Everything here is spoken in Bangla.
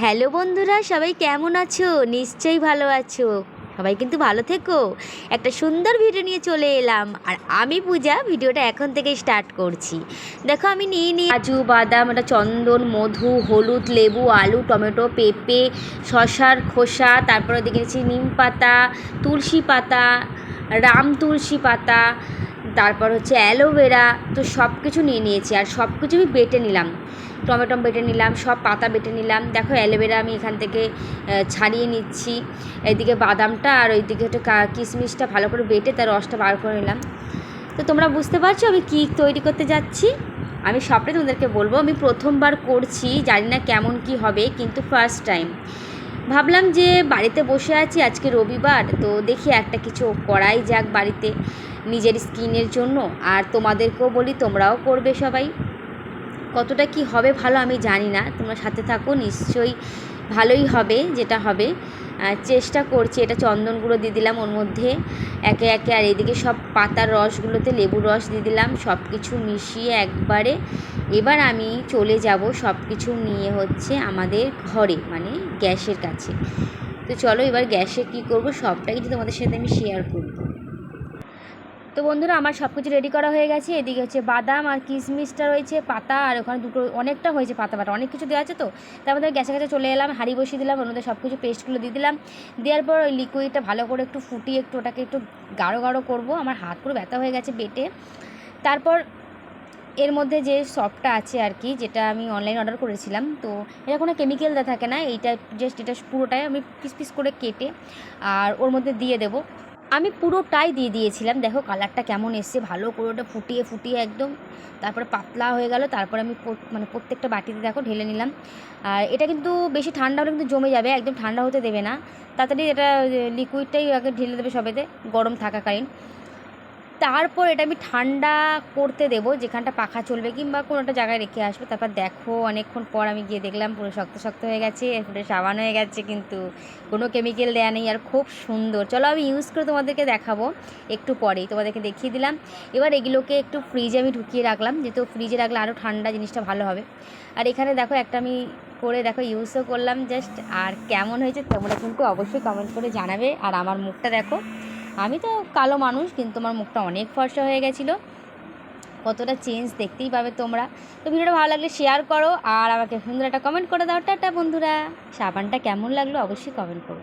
হ্যালো বন্ধুরা, সবাই কেমন আছো? নিশ্চয়ই ভালো আছো। সবাই কিন্তু ভালো থেকো। একটা সুন্দর ভিডিও নিয়ে চলে এলাম, আর আমি পূজা ভিডিওটা এখন থেকে স্টার্ট করছি। দেখো আমি নিয়ে কাজু বাদাম, একটা চন্দন, মধু, হলুদ, লেবু, আলু, টমেটো, পেঁপে, শশার খোসা, তারপরে দেখেছি নিম পাতা, তুলসী পাতা, রাম তুলসী পাতা, তারপর হচ্ছে অ্যালোভেরা। তো সব কিছু নিয়ে নিয়েছি, আর সব কিছু আমি বেটে নিলাম। টমেটো বেটে নিলাম, সব পাতা বেটে নিলাম। দেখো অ্যালোভেরা আমি এখান থেকে ছাড়িয়ে নিচ্ছি। এদিকে বাদামটা আর ওইদিকে একটু কিশমিশটা ভালো করে বেটে তার রসটা বার করে নিলাম। তো তোমরা বুঝতে পারছো আমি কী তৈরি করতে যাচ্ছি। আমি সবটাই তোমাদেরকে বলবো। আমি প্রথমবার করছি, জানি না কেমন কি হবে, কিন্তু ফার্স্ট টাইম ভাবলাম যে বাড়িতে বসে আছি, আজকে রবিবার, তো দেখি একটা কিছু করাই যাক বাড়িতে নিজের স্কিনের জন্য। আর তোমাদেরকেও বলি, তোমরাও করবে সবাই। কতটা কি হবে ভালো আমি জানি না, তোমরা সাথে থাকো, নিশ্চয়ই ভালোই হবে যেটা হবে। চেষ্টা করছি। এটা চন্দন গুঁড়ো দিয়ে দিলাম ওর মধ্যে একে একে, আর এদিকে সব পাতার রসগুলোতে লেবুর রস দিয়ে দিলাম, সব কিছু মিশিয়ে একবারে। এবার আমি চলে যাব সব কিছু নিয়ে হচ্ছে আমাদের ঘরে, মানে গ্যাসের কাছে। তো চলো এবার গ্যাসে কি করব সবটাই কিন্তু তোমাদের সাথে আমি শেয়ার করব। তো বন্ধুরা, আমার সব কিছু রেডি করা হয়ে গেছে। এদিকে হচ্ছে বাদাম আর কিশমিশটা রয়েছে, পাতা, আর ওখানে দুটো অনেকটা হয়েছে পাতা বাটা, অনেক কিছু দেওয়া আছে। তো তার মধ্যে গ্যাসের কাছে চলে এলাম, হাঁড়ি বসিয়ে দিলাম, ওর মধ্যে সব কিছু পেস্টগুলো দিয়ে দিলাম। দেওয়ার পর ওই লিকুইডটা ভালো করে একটু ফুটিয়ে একটু ওটাকে একটু গাঢ় গাঢ় করবো। আমার হাত পুরো ব্যথা হয়ে গেছে বেটে। তারপর এর মধ্যে যে সপটা আছে আর কি, যেটা আমি অনলাইন অর্ডার করেছিলাম, তো এটা কোনো কেমিক্যাল দেওয়া থাকে না, এইটা জাস্ট এটা পুরোটাই আমি পিস পিস করে কেটে আর ওর মধ্যে দিয়ে দেবো। আমি পুরোটাই দিয়ে দিয়েছিলাম। দেখো কালারটা কেমন এসছে, ভালো করে ওটা ফুটিয়ে ফুটিয়ে একদম তারপরে পাতলা হয়ে গেল। তারপরে আমি মানে প্রত্যেকটা বাটিতে দেখো ঢেলে নিলাম। আর এটা কিন্তু বেশি ঠান্ডা হলে কিন্তু জমে যাবে, একদম ঠান্ডা হতে দেবে না। তাড়াতাড়ি এটা লিকুইডটাই আগে ঢেলে দেবে সবেতে গরম থাকাকালীন। তারপর এটা আমি ঠান্ডা করতে দেবো, যেখানটা পাখা চলবে কিংবা কোনো একটা জায়গায় রেখে আসবো। তারপর দেখো অনেকক্ষণ পর আমি গিয়ে দেখলাম পুরো শক্ত শক্ত হয়ে গেছে, পুরো সাবান হয়ে গেছে, কিন্তু কোনো কেমিক্যাল দেওয়া নেই, আর খুব সুন্দর। চলো আমি ইউজ করে তোমাদেরকে দেখাবো একটু পরেই, তোমাদেরকে দেখিয়ে দিলাম। এবার এগুলোকে একটু ফ্রিজে আমি ঢুকিয়ে রাখলাম, যেহেতু ফ্রিজে রাখলে আরও ঠান্ডা জিনিসটা ভালো হবে। আর এখানে দেখো একটা আমি করে দেখো ইউজও করলাম জাস্ট। আর কেমন হয়েছে তোমরা কিন্তু অবশ্যই কমেন্ট করে জানাবে। আর আমার মুখটা দেখো, আমি তো কালো মানুষ, কিন্তু আমার মুখটা অনেক ফর্সা হয়ে গেছিলো। কতটা চেঞ্জ দেখতেই পাবে তোমরা। তো ভিডিওটা ভালো লাগলে শেয়ার করো, আর আমাকে সুন্দর একটা কমেন্ট করে দাও। টাটা বন্ধুরা। সাবানটা কেমন লাগলো অবশ্যই কমেন্ট করো।